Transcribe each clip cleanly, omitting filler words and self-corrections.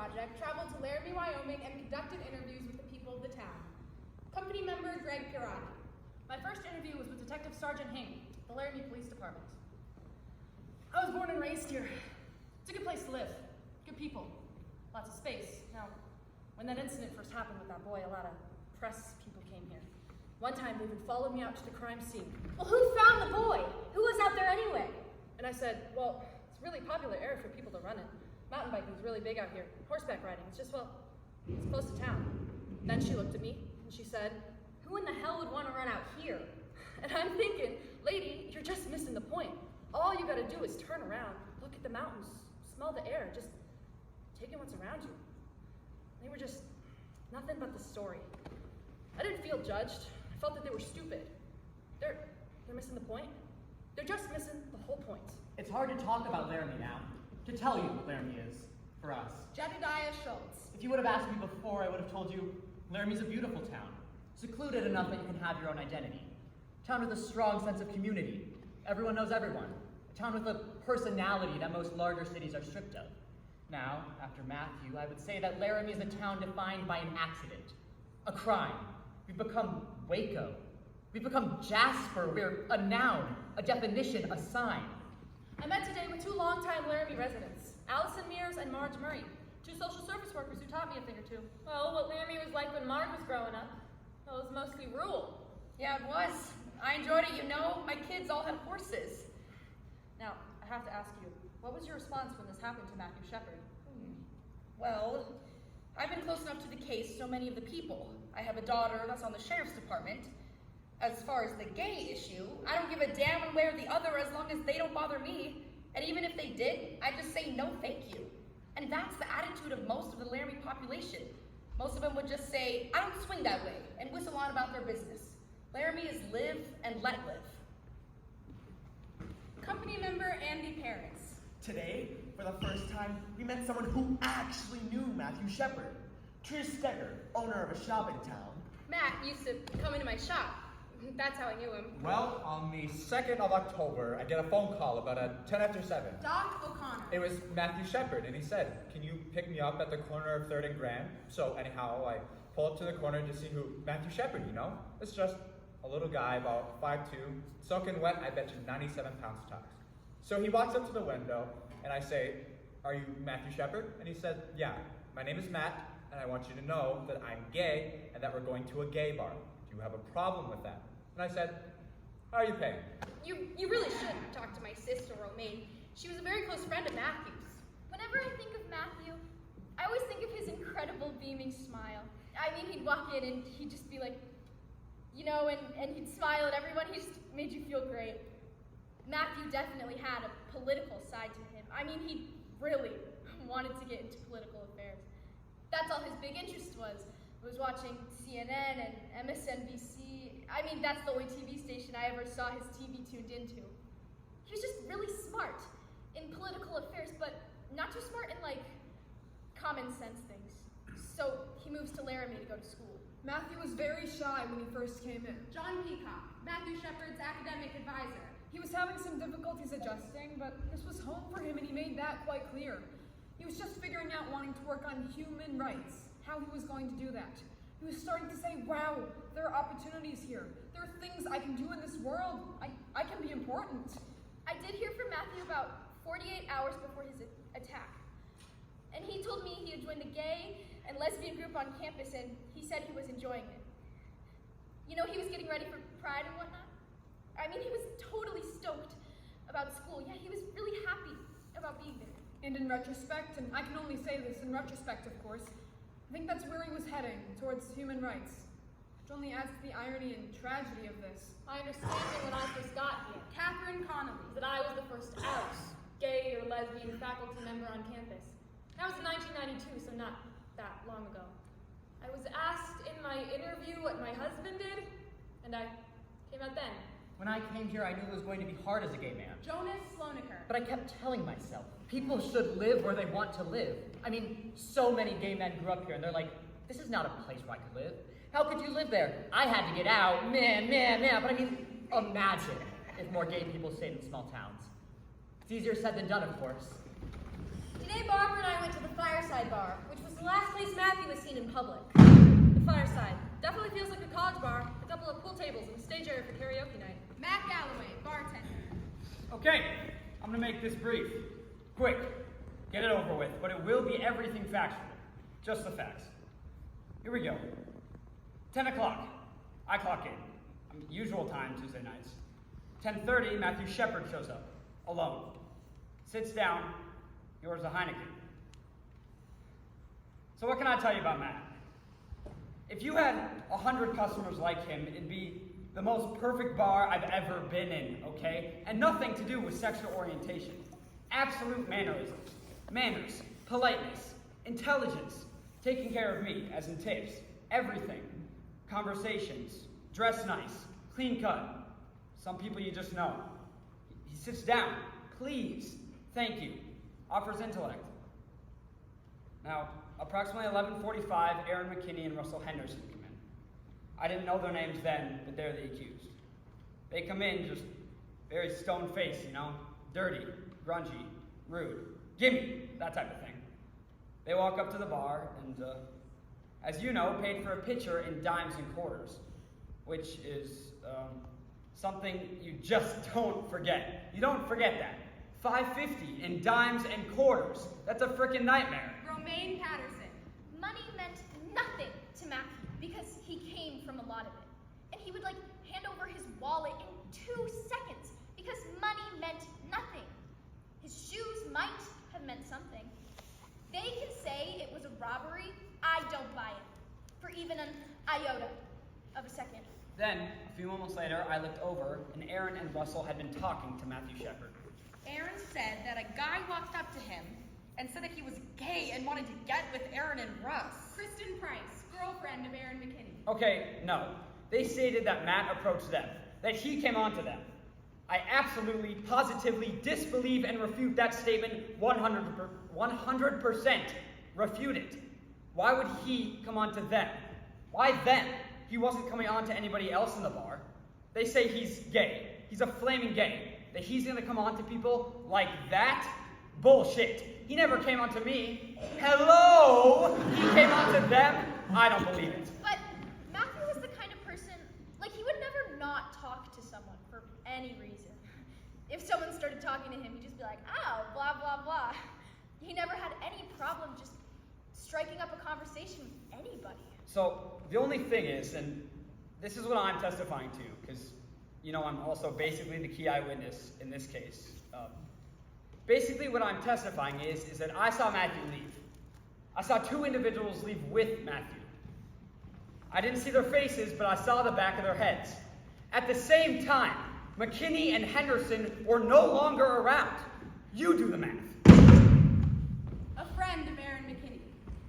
project, traveled to Laramie, Wyoming, and conducted interviews with the people of the town. Company member Greg Pirati. My first interview was with Detective Sergeant Hain, the Laramie Police Department. I was born and raised here. It's a good place to live. Good people. Lots of space. Now, when that incident first happened with that boy, a lot of press people came here. One time, they even followed me out to the crime scene. Well, who found the boy? Who was out there anyway? And I said, well, it's a really popular area for people to run it. Mountain biking is really big out here. Horseback riding, it's just, well, it's close to town. Then she looked at me, and she said, who in the hell would want to run out here? And I'm thinking, lady, you're just missing the point. All you gotta do is turn around, look at the mountains, smell the air, just take in what's around you. They were just nothing but the story. I didn't feel judged. I felt that they were stupid. They're missing the point. They're just missing the whole point. It's hard to talk about Laramie now, to tell you what Laramie is, for us. Jedediah Schultz. If you would have asked me before, I would have told you Laramie's a beautiful town, secluded enough that you can have your own identity. A town with a strong sense of community. Everyone knows everyone. A town with a personality that most larger cities are stripped of. Now, after Matthew, I would say that Laramie is a town defined by an accident, a crime. We've become Waco. We've become Jasper. We're a noun, a definition, a sign. I met today with two longtime Laramie residents, Allison Mears and Marge Murray, two social service workers who taught me a thing or two. Well, what Laramie was like when Marge was growing up. Well, it was mostly rural. Yeah, it was. I enjoyed it, you know. My kids all had horses. Now, I have to ask you, what was your response when this happened to Matthew Shepard? Well, I've been close enough to the case, so many of the people. I have a daughter that's on the sheriff's department. As far as the gay issue, I don't give a damn one way or the other as long as they don't bother me. And even if they did, I just say no thank you. And that's the attitude of most of the Laramie population. Most of them would just say, I don't swing that way, and whistle on about their business. Laramie is live and let live. Company member Andy Paris. Today, for the first time, we met someone who actually knew Matthew Shepard. Trish Stecker, owner of a shop in town. Matt used to come into my shop. That's how I knew him. Well, on the 2nd of October, I get a phone call about 10 after 7. Doc O'Connor. It was Matthew Shepard, and he said, can you pick me up at the corner of 3rd and Grand? So anyhow, I pull up to the corner to see who Matthew Shepard, you know? It's just a little guy, about 5'2", soaking wet, I bet you 97 pounds tops. So he walks up to the window, and I say, are you Matthew Shepard? And he said, yeah, my name is Matt, and I want you to know that I'm gay, and that we're going to a gay bar. Do you have a problem with that? And I said, how are you paying? You really should talk to my sister, Romaine. She was a very close friend of Matthew's. Whenever I think of Matthew, I always think of his incredible beaming smile. I mean, he'd walk in and he'd just be like, you know, and he'd smile at everyone. He just made you feel great. Matthew definitely had a political side to him. I mean, he really wanted to get into political affairs. That's all his big interest was watching CNN and MSNBC. I mean, that's the only TV station I ever saw his TV tuned into. He was just really smart in political affairs, but not too smart in, like, common sense things. So he moves to Laramie to go to school. Matthew was very shy when he first came in. John Peacock, Matthew Shepard's academic advisor. He was having some difficulties adjusting, but this was home for him, and he made that quite clear. He was just figuring out wanting to work on human rights, how he was going to do that. He was starting to say, wow, there are opportunities here. There are things I can do in this world. I can be important. I did hear from Matthew about 48 hours before his attack. And he told me he had joined a gay and lesbian group on campus, and he said he was enjoying it. You know, he was getting ready for Pride and whatnot. I mean, he was totally stoked about school. Yeah, he was really happy about being there. And in retrospect, and I can only say this in retrospect, of course, I think that's where he was heading, towards human rights. Which only adds to the irony and tragedy of this. My understanding when I first got here Catherine Connolly. was that I was the first out gay or lesbian faculty member on campus. That was in 1992, so not that long ago. I was asked in my interview what my husband did, and I came out then. When I came here, I knew it was going to be hard as a gay man. Jonas Slonaker. But I kept telling myself, people should live where they want to live. I mean, so many gay men grew up here, and they're like, this is not a place where I could live. How could you live there? I had to get out, man. But I mean, imagine if more gay people stayed in small towns. It's easier said than done, of course. Did Today, Barbara and I went to the Fireside Bar, which was the last place Matthew was seen in public. The Fireside. Definitely feels like a college bar, a couple of pool tables and a stage area for karaoke night. Matt Galloway, bartender. Okay, I'm gonna make this brief. Quick, get it over with, but it will be everything factual. Just the facts. Here we go. 10 o'clock, I clock in. Usual time, Tuesday nights. 10:30, Matthew Shepard shows up, alone. Sits down, he orders a Heineken. So what can I tell you about Matt? If you had 100 customers like him, it'd be the most perfect bar I've ever been in, okay? And nothing to do with sexual orientation. Absolute mannerisms. Manners, politeness, intelligence, taking care of me, as in tips, everything. Conversations, dress nice, clean cut. Some people you just know. He sits down, please, thank you, offers intellect. Now, approximately 11:45, Aaron McKinney and Russell Henderson come in. I didn't know their names then, but they're the accused. They come in just very stone-faced, you know, dirty, grungy, rude, gimme, that type of thing. They walk up to the bar and, as you know, paid for a pitcher in dimes and quarters, which is something you just don't forget. You don't forget that. $5.50 in dimes and quarters. That's a frickin' nightmare. Romaine Patterson. Money meant nothing to Matthew because he came from a lot of it. And he would hand over his wallet in 2 seconds because money meant nothing. His shoes might have meant something. They can say it was a robbery. I don't buy it for even an iota of a second. Then, a few moments later, I looked over, and Aaron and Russell had been talking to Matthew Shepard. Aaron said that a guy walked up to him and said that he was gay and wanted to get with Aaron and Russ. Kristen Price, girlfriend of Aaron McKinney. Okay, no. They stated that Matt approached them, that he came on to them. I absolutely, positively disbelieve and refute that statement 100%. Refute it. Why would he come on to them? Why them? He wasn't coming on to anybody else in the bar. They say he's gay. He's a flaming gay. That he's gonna come on to people like that? Bullshit. He never came on to me. Hello? He came on to them? I don't believe it. But Matthew was the kind of person, he would never not talk to someone for any reason. If someone started talking to him, he'd just be like, oh, blah, blah, blah. He never had any problem just striking up a conversation with anybody. So, the only thing is, and this is what I'm testifying to, because, I'm also basically the key eyewitness in this case. Basically what I'm testifying is that I saw Matthew leave. I saw 2 individuals leave with Matthew. I didn't see their faces, but I saw the back of their heads. At the same time, McKinney and Henderson were no longer around. You do the math. A friend of Aaron McKinney.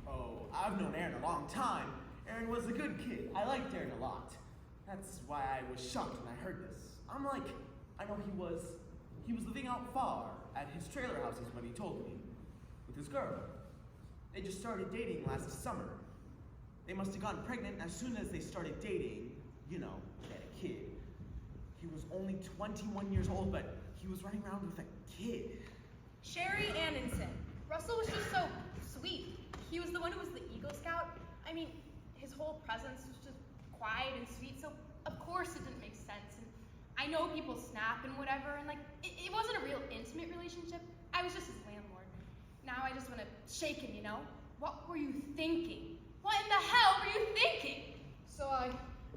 Oh, I've known Aaron a long time. Aaron was a good kid. I liked Aaron a lot. That's why I was shocked when I heard this. I know he was living out far at his trailer houses when he told me, with his girl. They just started dating last summer. They must have gotten pregnant as soon as they started dating, they had a kid. He was only 21 years old, but he was running around with a kid. Sherry Annenson. Russell was just so sweet. He was the one who was the Eagle Scout. His whole presence was just quiet and sweet, so of course it didn't make sense. And I know people snap and whatever, and it wasn't a real intimate relationship. I was just his landlord. Now I just want to shake him, What were you thinking? What in the hell were you thinking? So I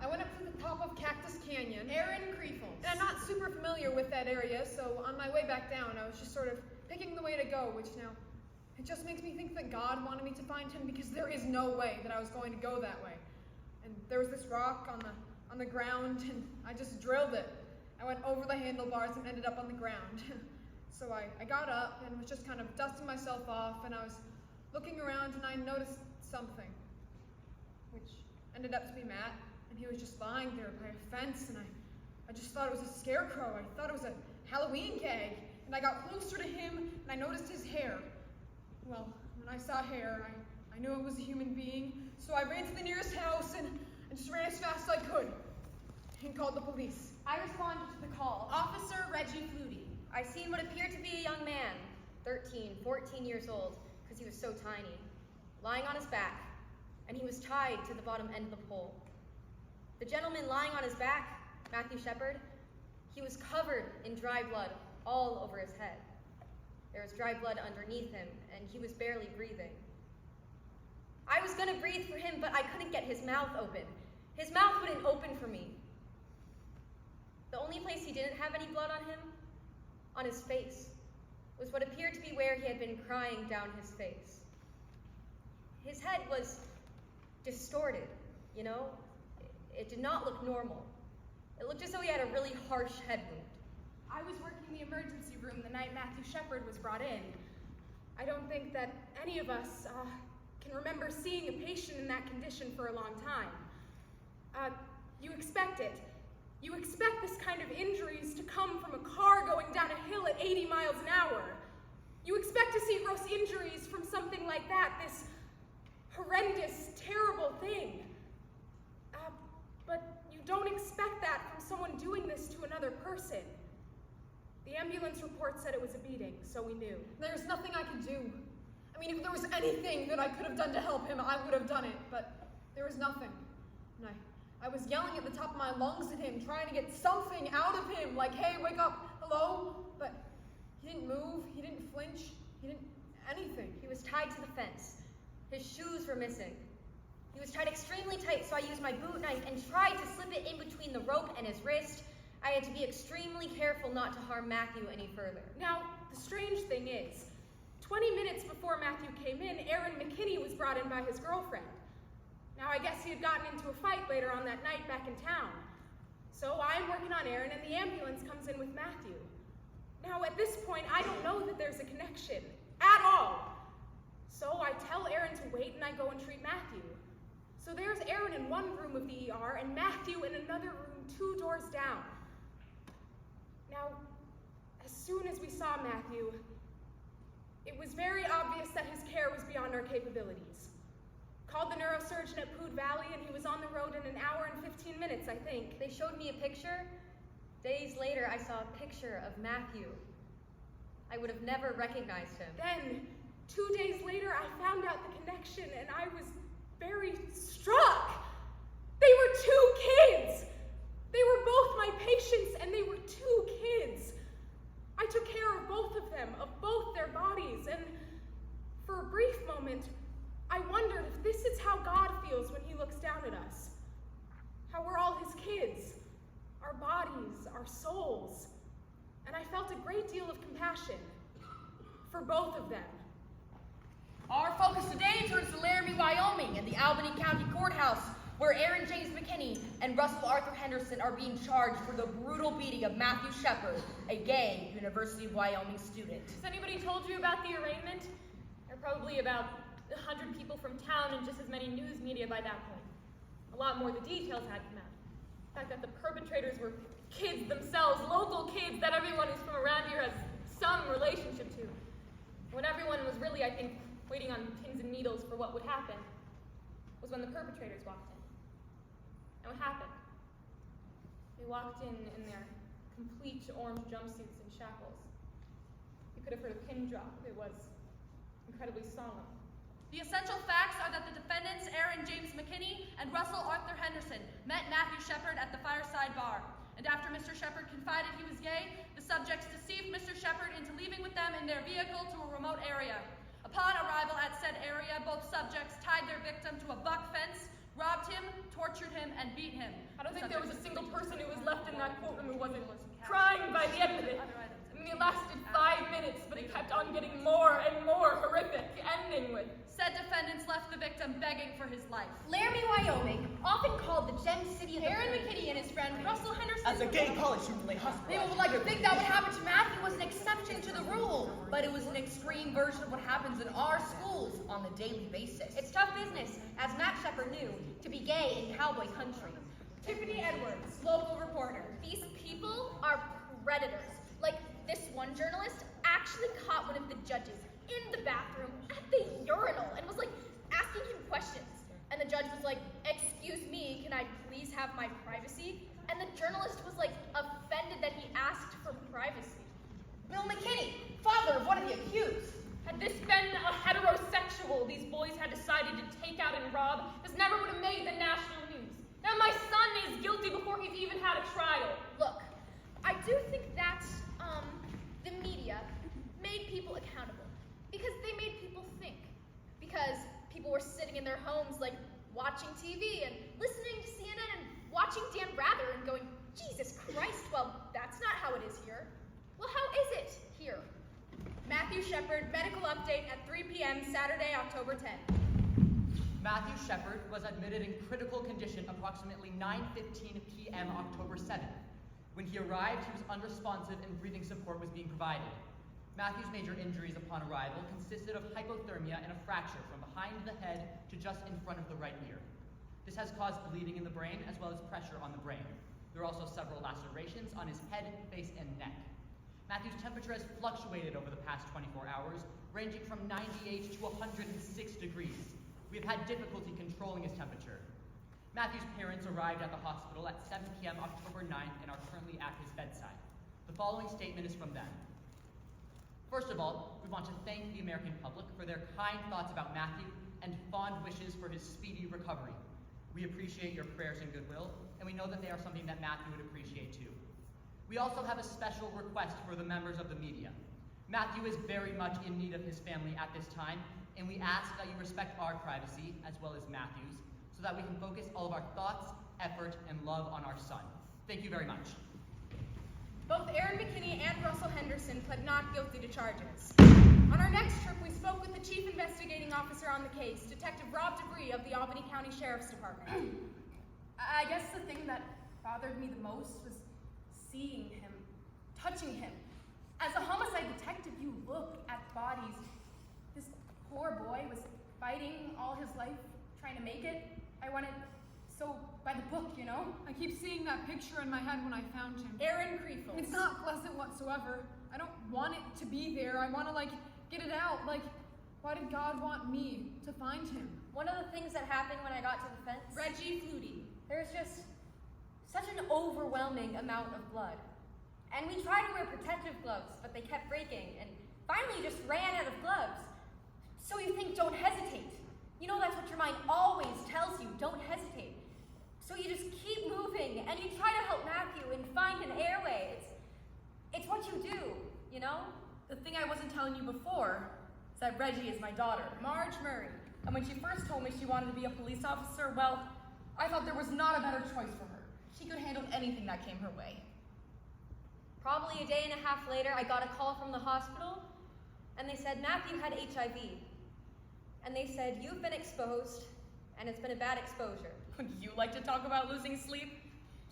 went up to the top of Cactus Canyon. Aaron Kreefels. And I'm not super familiar with that area, so on my way back down, I was just sort of picking the way to go, which now, it just makes me think that God wanted me to find him because there is no way that I was going to go that way. And there was this rock on the ground, and I just drilled it. I went over the handlebars and ended up on the ground. So I got up and was just kind of dusting myself off, and I was looking around and I noticed something, which ended up to be Matt, and he was just lying there by a fence, and I just thought it was a scarecrow. I thought it was a Halloween gag, and I got closer to him and I noticed his hair. Well, when I saw hair, I knew it was a human being, so I ran to the nearest house and just ran as fast as I could and called the police. I responded to the call. Officer Reggie Flutie. I seen what appeared to be a young man. 13, 14 years old, because he was so tiny, lying on his back, and he was tied to the bottom end of the pole. The gentleman lying on his back, Matthew Shepard, he was covered in dry blood all over his head. There was dry blood underneath him, and he was barely breathing. I was gonna breathe for him, but I couldn't get his mouth open. His mouth wouldn't open for me. The only place he didn't have any blood on him, on his face, was what appeared to be where he had been crying down his face. His head was distorted, you know? It did not look normal. It looked as though he had a really harsh head wound. I was working in the emergency room the night Matthew Shepard was brought in. I don't think that any of us can remember seeing a patient in that condition for a long time. You expect it. You expect this kind of injuries to come from a car going down a hill at 80 miles an hour. You expect to see gross injuries from something like that, this horrendous, terrible thing. But you don't expect that from someone doing this to another person. The ambulance report said it was a beating, so we knew. There's nothing I could do. I mean, if there was anything that I could have done to help him, I would have done it, but there was nothing. And I was yelling at the top of my lungs at him, trying to get something out of him, like, hey, wake up, hello? But he didn't move, he didn't flinch, he didn't anything. He was tied to the fence. His shoes were missing. He was tied extremely tight, so I used my boot knife and tried to slip it in between the rope and his wrist. I had to be extremely careful not to harm Matthew any further. Now, the strange thing is, 20 minutes before Matthew came in, Aaron McKinney was brought in by his girlfriend. Now, I guess he had gotten into a fight later on that night back in town. So I'm working on Aaron, and the ambulance comes in with Matthew. Now, at this point, I don't know that there's a connection at all. So I tell Aaron to wait, and I go and treat Matthew. So there's Aaron in one room of the ER, and Matthew in another room 2 doors down. Now, as soon as we saw Matthew, it was very obvious that his care was beyond our capabilities. Called the neurosurgeon at Pood Valley, and he was on the road in an hour and 15 minutes, I think. They showed me a picture. Days later, I saw a picture of Matthew. I would have never recognized him. Then, 2 days later, I found out the connection, and I was very struck. They were 2 kids. They were both my patients, and they were 2 kids. I took care of both of them, of both their bodies, and for a brief moment, I wondered if this is how God feels when he looks down at us. How we're all his kids, our bodies, our souls. And I felt a great deal of compassion for both of them. Our focus today turns to Laramie, Wyoming, and the Albany County Courthouse, where Aaron James McKinney and Russell Arthur Henderson are being charged for the brutal beating of Matthew Shepard, a gay University of Wyoming student. Has anybody told you about the arraignment? There are probably about 100 people from town and just as many news media by that point. A lot more of the details had come out. The fact that the perpetrators were kids themselves, local kids that everyone who's from around here has some relationship to. When everyone was really, I think, waiting on pins and needles for what would happen was when the perpetrators walked in. And what happened? They walked in their complete orange jumpsuits and shackles. You could have heard a pin drop. It was incredibly solemn. The essential facts are that the defendants, Aaron James McKinney and Russell Arthur Henderson, met Matthew Shepard at the Fireside Bar. And after Mr. Shepard confided he was gay, the subjects deceived Mr. Shepard into leaving with them in their vehicle to a remote area. Upon arrival at said area, both subjects tied their victim to a buck fence, robbed him, tortured him, and beat him. I don't think there was a single person who was left in that courtroom who wasn't crying by the end of it. I mean, it lasted 5 minutes, but it kept on getting more and more horrific, ending with said defendants left the victim begging for his life. Laramie, Wyoming, often called the Gem City of the Aaron Prairie. McKinney and his friend Russell Henderson. As a gay college student, they People hospitalized. would like to think that what happened to Matthew was an exception to the rule, but it was an extreme version of what happens in our schools on a daily basis. It's tough business, as Matt Shepard knew, to be gay in cowboy country. Tiffany Edwards, local reporter. These people are predators. Like, this one journalist actually caught one of the judges in the bathroom at the urinal and was like asking him questions. And the judge was like, "Excuse me, can I please have my privacy?" And the journalist was like offended that he asked for privacy. Bill McKinney, father of one of the accused, TV and listening to CNN and watching Dan Rather and going, Jesus Christ, well, that's not how it is here. Well, how is it here? Matthew Shepard, medical update at 3 p.m. Saturday, October 10th. Matthew Shepard was admitted in critical condition approximately 9:15 p.m. October 7th. When he arrived, he was unresponsive and breathing support was being provided. Matthew's major injuries upon arrival consisted of hypothermia and a fracture from behind the head to just in front of the right ear. This has caused bleeding in the brain as well as pressure on the brain. There are also several lacerations on his head, face, and neck. Matthew's temperature has fluctuated over the past 24 hours, ranging from 98 to 106 degrees. We have had difficulty controlling his temperature. Matthew's parents arrived at the hospital at 7 p.m. October 9th and are currently at his bedside. The following statement is from them. First of all, we want to thank the American public for their kind thoughts about Matthew and fond wishes for his speedy recovery. We appreciate your prayers and goodwill, and we know that they are something that Matthew would appreciate too. We also have a special request for the members of the media. Matthew is very much in need of his family at this time, and we ask that you respect our privacy, as well as Matthew's, so that we can focus all of our thoughts, effort, and love on our son. Thank you very much. Both Aaron McKinney and Russell Henderson pled not guilty to charges. On our next trip, we spoke with the chief investigating officer on the case, Detective Rob DeBree of the Albany County Sheriff's Department. I guess the thing that bothered me the most was seeing him, touching him. As a homicide detective, you look at bodies. This poor boy was fighting all his life, trying to make it. I wanted so by the book, you know? I keep seeing that picture in my head when I found him. Aaron Kriefel. It's not pleasant whatsoever. I don't want it to be there. I want to, get it out. Why did God want me to find him? One of the things that happened when I got to the fence, Reggie Flutie. there's just such an overwhelming amount of blood. And we tried to wear protective gloves, but they kept breaking, and finally you just ran out of gloves. So you think, don't hesitate. You know that's what your mind always tells you, don't hesitate. So you just keep moving, and you try to help Matthew and find an airway. It's what you do, you know? The thing I wasn't telling you before is that Reggie is my daughter. Marge Murray. And when she first told me she wanted to be a police officer, well, I thought there was not a better choice for her. She could handle anything that came her way. Probably a day and a half later, I got a call from the hospital, and they said Matthew had HIV. And they said, you've been exposed, and it's been a bad exposure. Would you like to talk about losing sleep?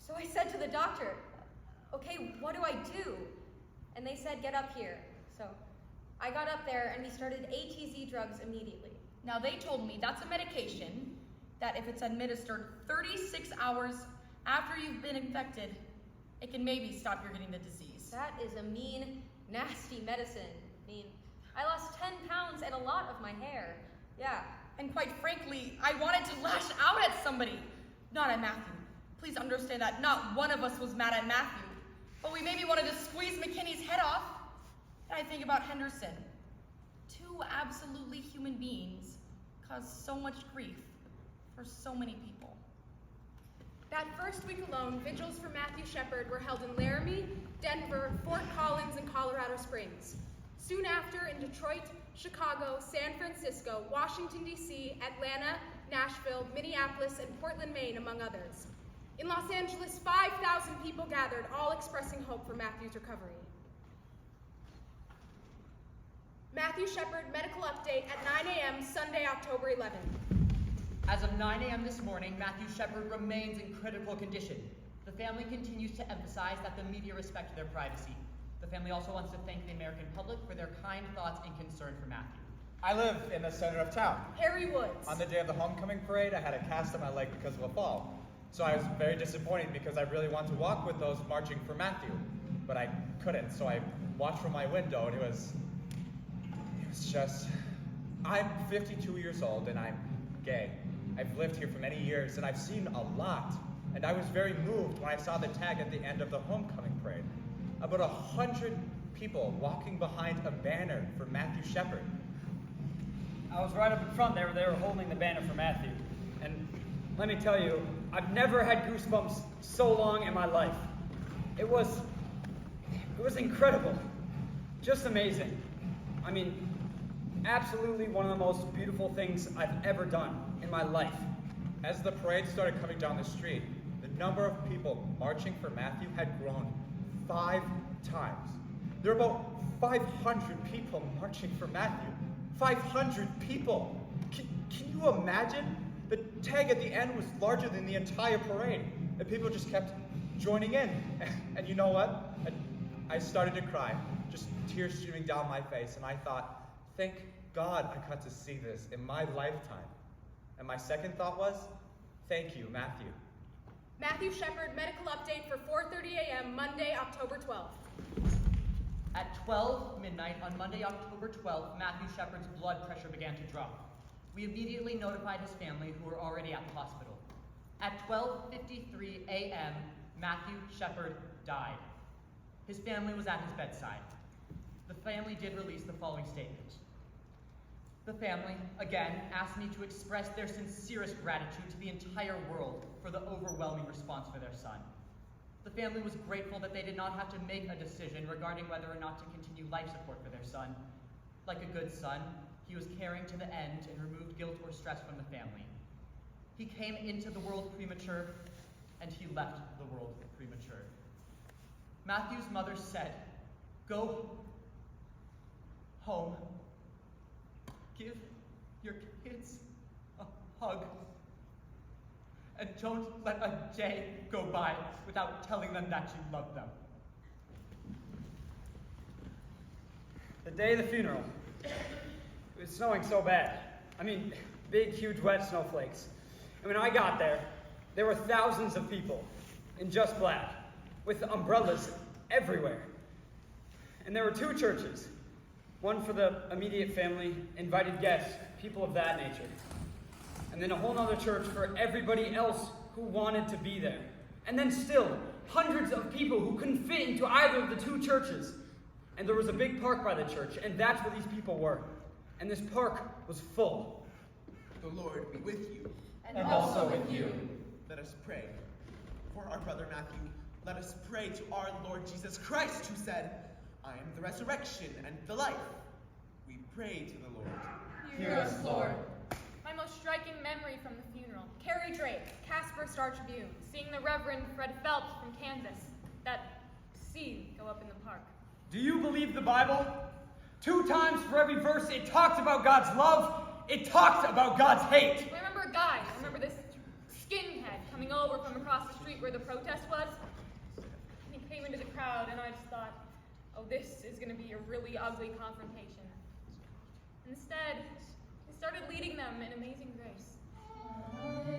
So I said to the doctor, okay, what do I do? And they said, get up here. So I got up there, and we started ATZ drugs immediately. Now they told me that's a medication that if it's administered 36 hours after you've been infected, it can maybe stop you getting the disease. That is a mean, nasty medicine. I lost 10 pounds and a lot of my hair. Yeah. And quite frankly, I wanted to lash out at somebody, not at Matthew. Please understand that not one of us was mad at Matthew, but we maybe wanted to squeeze McKinney's head off. And I think about Henderson. Two absolutely human beings cause so much grief for so many people. That first week alone, vigils for Matthew Shepard were held in Laramie, Denver, Fort Collins, and Colorado Springs. Soon after, in Detroit, Chicago, San Francisco, Washington, D.C., Atlanta, Nashville, Minneapolis, and Portland, Maine, among others. In Los Angeles, 5,000 people gathered, all expressing hope for Matthew's recovery. Matthew Shepard, medical update at 9 a.m. Sunday, October 11th. As of 9 a.m. this morning, Matthew Shepard remains in critical condition. The family continues to emphasize that the media respect their privacy. The family also wants to thank the American public for their kind thoughts and concern for Matthew. I live in the center of town. Harry Woods. On the day of the homecoming parade, I had a cast on my leg because of a fall. So I was very disappointed because I really wanted to walk with those marching for Matthew, but I couldn't. So I watched from my window, and it was just, I'm 52 years old and I'm gay. I've lived here for many years and I've seen a lot. And I was very moved when I saw the tag at the end of the homecoming parade. About 100 people walking behind a banner for Matthew Shepard. I was right up in front there. They were holding the banner for Matthew. And let me tell you, I've never had goosebumps so long in my life. It was incredible. Just amazing. I mean, absolutely one of the most beautiful things I've ever done in my life. As the parade started coming down the street, the number of people marching for Matthew had grown 5 times. There were about 500 people marching for Matthew. 500 people! Can you imagine? The tag at the end was larger than the entire parade, and people just kept joining in. And you know what? I started to cry, just tears streaming down my face, and I thought, thank God I got to see this in my lifetime. And my second thought was, thank you, Matthew. Matthew Shepard, medical update for 4:30 a.m. Monday, October 12th. At 12 midnight on Monday, October 12th, Matthew Shepard's blood pressure began to drop. We immediately notified his family, who were already at the hospital. At 12:53 a.m., Matthew Shepard died. His family was at his bedside. The family did release the following statement. The family, again, asked me to express their sincerest gratitude to the entire world for the overwhelming response for their son. The family was grateful that they did not have to make a decision regarding whether or not to continue life support for their son. Like a good son, he was caring to the end and removed guilt or stress from the family. He came into the world premature, and he left the world premature. Matthew's mother said, "Go home. Give your kids a hug. And don't let a day go by without telling them that you love them." The day of the funeral, it was snowing so bad. I mean, big, huge, wet snowflakes. And when I got there were thousands of people in just black, with umbrellas everywhere. And there were 2 churches, one for the immediate family, invited guests, people of that nature. And then a whole other church for everybody else who wanted to be there. And then still, hundreds of people who couldn't fit into either of the 2 churches. And there was a big park by the church, and that's where these people were. And this park was full. The Lord be with you. And also with you. Let us pray. For our brother Matthew, let us pray to our Lord Jesus Christ, who said, "I am the resurrection and the life." We pray to the Lord. Hear us, Lord. My most striking memory from the funeral. Carrie Drake, Casper Star Tribune, seeing the Reverend Fred Phelps from Kansas. That sea go up in the park. Do you believe the Bible? 2 times for every verse it talks about God's love, it talks about God's hate. I remember a guy. I remember this skinhead coming over from across the street where the protest was. And he came into the crowd, and I just thought, oh, this is going to be a really ugly confrontation. Instead, he started leading them in Amazing Grace.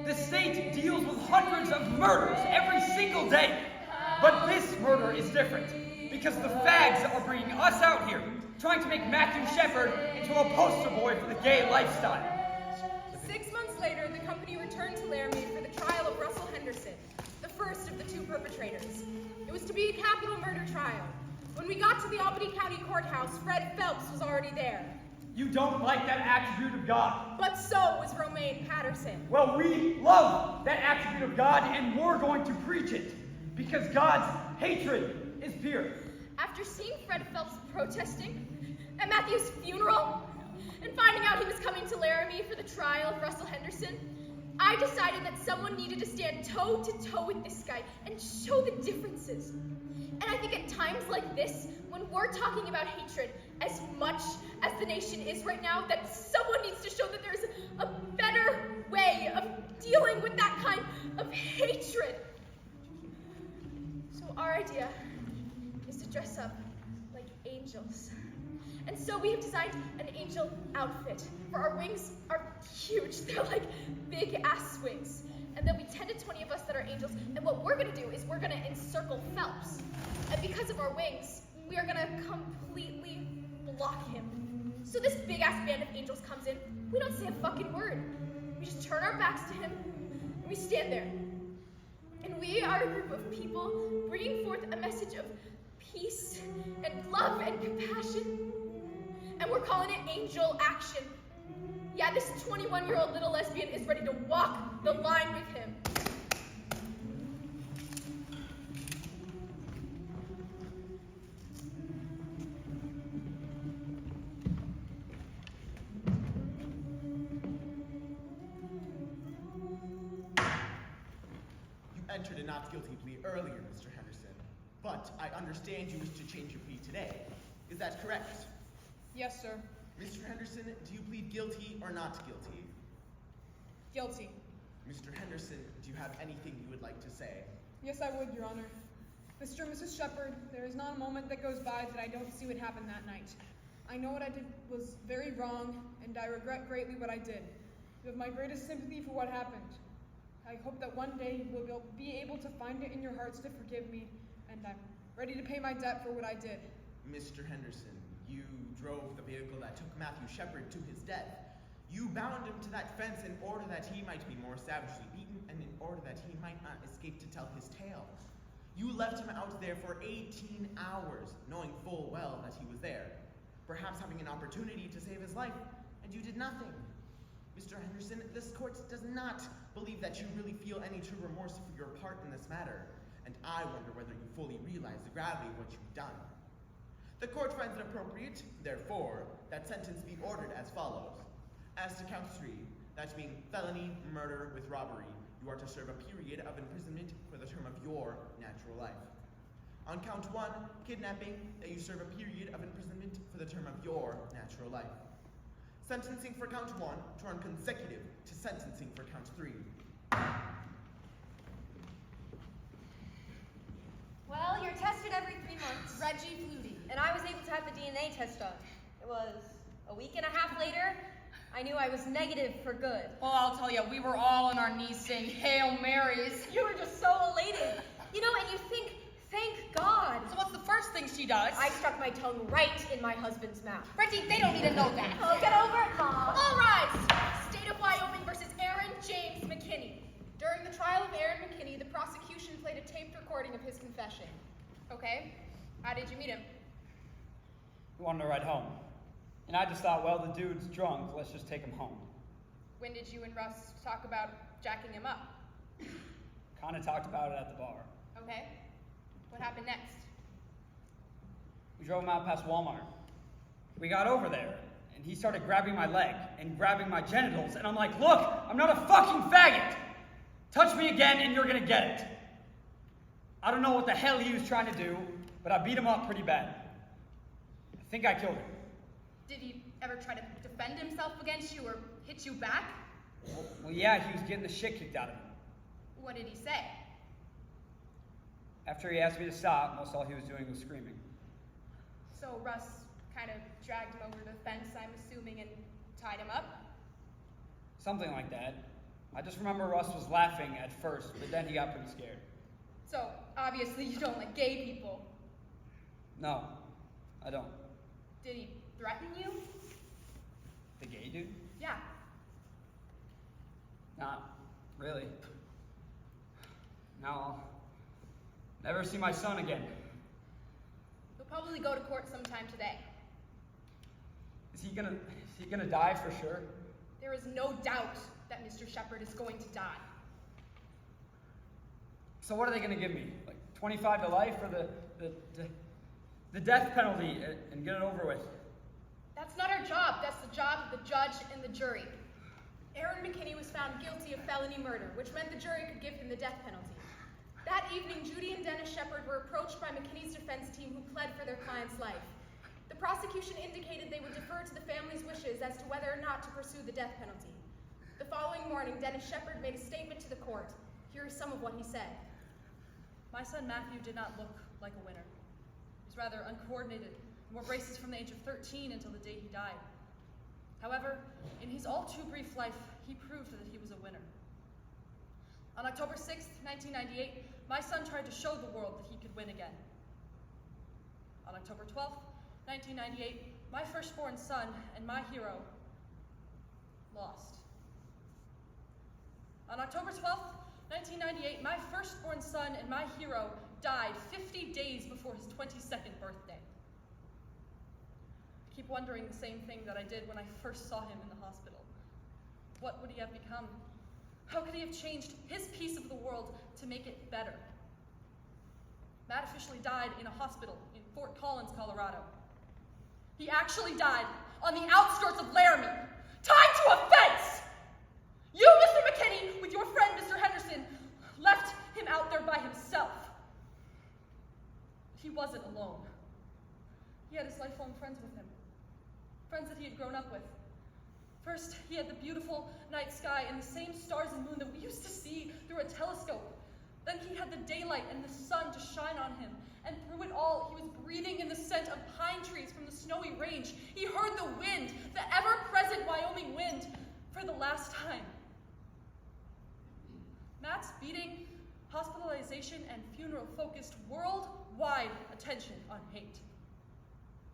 The state deals with hundreds of murders every single day. But this murder is different, because the fags are bringing us out here, trying to make Matthew Shepard into a poster boy for the gay lifestyle. 6 months later, the company returned to Laramie for the trial of Russell Henderson, the first of the 2 perpetrators. It was to be a capital murder trial. When we got to the Albany County Courthouse, Fred Phelps was already there. You don't like that attribute of God. But so was Romaine Patterson. Well, we love that attribute of God, and we're going to preach it, because God's hatred is pure. After seeing Fred Phelps protesting at Matthew's funeral and finding out he was coming to Laramie for the trial of Russell Henderson, I decided that someone needed to stand toe to toe with this guy and show the differences. And I think at times like this, when we're talking about hatred as much as the nation is right now, that someone needs to show that there's a better way of dealing with that kind of hatred. So our idea is to dress up like angels. And so we have designed an angel outfit. For our wings are huge. They're like big ass wings. And there'll be 10 to 20 of us that are angels. And what we're gonna do is we're gonna encircle Phelps. And because of our wings, we are gonna completely block him. So this big ass band of angels comes in. We don't say a fucking word. We just turn our backs to him and we stand there. And we are a group of people bringing forth a message of peace and love and compassion. And we're calling it Angel Action. Yeah, this 21-year-old little lesbian is ready to walk the line with him. entered a not guilty plea earlier, Mr. Henderson, but I understand you wish to change your plea today. Is that correct? Yes, sir. Mr. Henderson, do you plead guilty or not guilty? Guilty. Mr. Henderson, do you have anything you would like to say? Yes, I would, Your Honor. Mr. and Mrs. Shepard, there is not a moment that goes by that I don't see what happened that night. I know what I did was very wrong, and I regret greatly what I did. You have my greatest sympathy for what happened. I hope that one day you will be able to find it in your hearts to forgive me, and I'm ready to pay my debt for what I did. Mr. Henderson, you drove the vehicle that took Matthew Shepard to his death. You bound him to that fence in order that he might be more savagely beaten and in order that he might not escape to tell his tale. You left him out there for 18 hours, knowing full well that he was there, perhaps having an opportunity to save his life, and you did nothing. Mr. Henderson, this court does not believe that you really feel any true remorse for your part in this matter, and I wonder whether you fully realize the gravity of what you've done. The court finds it appropriate, therefore, that sentence be ordered as follows. As to count 3, that being felony murder with robbery, you are to serve a period of imprisonment for the term of your natural life. On count 1, kidnapping, that you serve a period of imprisonment for the term of your natural life. Sentencing for count 1 to run consecutive to sentencing for count 3. Well, you're tested every 3 months. Reggie Flutie. And I was able to have the DNA test done. It was a week and a half later, I knew I was negative for good. Well, I'll tell you, we were all on our knees saying Hail Marys. You were just so elated. You know, and you think, thank God. So what's the first thing she does? I stuck my tongue right in my husband's mouth. Reggie, they don't need to know that. Oh, get over it, Mom. All rise! State of Wyoming versus Aaron James McKinney. During the trial of Aaron McKinney, the prosecution played a taped recording of his confession. Okay, how did you meet him? We wanted to ride home. And I just thought, well, the dude's drunk, let's just take him home. When did you and Russ talk about jacking him up? Kind of talked about it at the bar. Okay, what happened next? We drove him out past Walmart. We got over there, and he started grabbing my leg and grabbing my genitals, and I'm like, look, I'm not a fucking faggot! Touch me again and you're gonna get it. I don't know what the hell he was trying to do, but I beat him up pretty bad. I think I killed him. Did he ever try to defend himself against you or hit you back? Well, yeah, he was getting the shit kicked out of him. What did he say? After he asked me to stop, most all he was doing was screaming. So Russ kind of dragged him over the fence, I'm assuming, and tied him up? Something like that. I just remember Russ was laughing at first, but then he got pretty scared. So, obviously you don't like gay people. No, I don't. Did he threaten you? The gay dude? Yeah. Not really. Now I'll never see my son again. You'll probably go to court sometime today. Is he gonna die for sure? There is no doubt that Mr. Shepard is going to die. So what are they gonna give me? Like 25 to life or the death penalty and get it over with? That's not our job. That's the job of the judge and the jury. Aaron McKinney was found guilty of felony murder, which meant the jury could give him the death penalty. That evening, Judy and Dennis Shepard were approached by McKinney's defense team who pled for their client's life. The prosecution indicated they would defer to the family's wishes as to whether or not to pursue the death penalty. The following morning, Dennis Shepard made a statement to the court. Here is some of what he said. My son Matthew did not look like a winner. He was rather uncoordinated, wore braces from the age of 13 until the day he died. However, in his all too brief life, he proved that he was a winner. On October 6th, 1998, my son tried to show the world that he could win again. On October 12th, 1998, my firstborn son and my hero lost. On October 12th, 1998, my firstborn son and my hero died 50 days before his 22nd birthday. I keep wondering the same thing that I did when I first saw him in the hospital. What would he have become? How could he have changed his piece of the world to make it better? Matt officially died in a hospital in Fort Collins, Colorado. He actually died on the outskirts of Laramie, tied to a fence! You, Mr. McKinney, with your friend, Mr. Henderson, left him out there by himself. He wasn't alone. He had his lifelong friends with him, friends that he had grown up with. First, he had the beautiful night sky and the same stars and moon that we used to see through a telescope. Then he had the daylight and the sun to shine on him. And through it all, he was breathing in the scent of pine trees from the snowy range. He heard the wind, the ever-present Wyoming wind, for the last time. Matt's beating, hospitalization, and funeral focused worldwide attention on hate.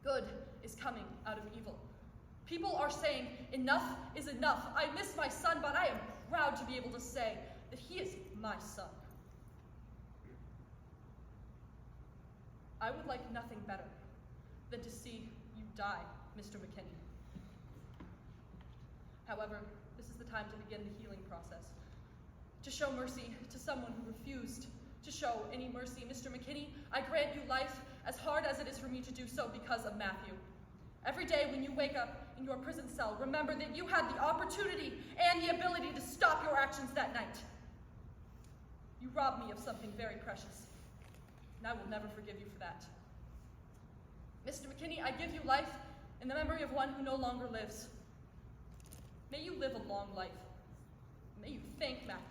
Good is coming out of evil. People are saying, enough is enough. I miss my son, but I am proud to be able to say that he is my son. I would like nothing better than to see you die, Mr. McKinney. However, this is the time to begin the healing process. To show mercy to someone who refused to show any mercy. Mr. McKinney, I grant you life, as hard as it is for me to do so because of Matthew. Every day when you wake up in your prison cell, remember that you had the opportunity and the ability to stop your actions that night. You robbed me of something very precious, and I will never forgive you for that. Mr. McKinney, I give you life in the memory of one who no longer lives. May you live a long life. May you thank Matthew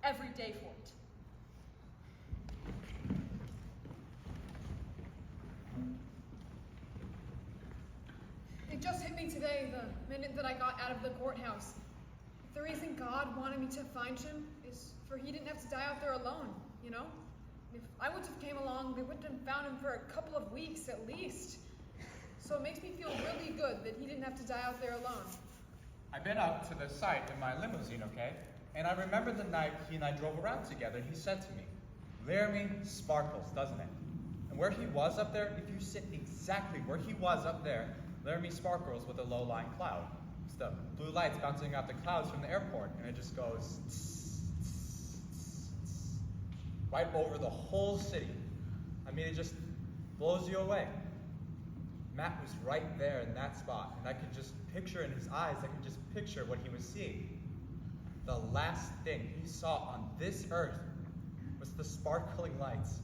every day for it. It just hit me today, the minute that I got out of the courthouse. The reason God wanted me to find him is for he didn't have to die out there alone, you know? If I would have came along, they wouldn't have found him for a couple of weeks at least. So it makes me feel really good that he didn't have to die out there alone. I've been out to the site in my limousine, okay? And I remember the night he and I drove around together. He said to me, Laramie sparkles, doesn't it? And where he was up there, if you sit exactly where he was up there, Laramie sparkles with a low-lying cloud. It's the blue lights bouncing off the clouds from the airport, and it just goes right over the whole city. I mean, it just blows you away. Matt was right there in that spot, and I could just picture in his eyes, I could just picture what he was seeing. The last thing he saw on this earth was the sparkling lights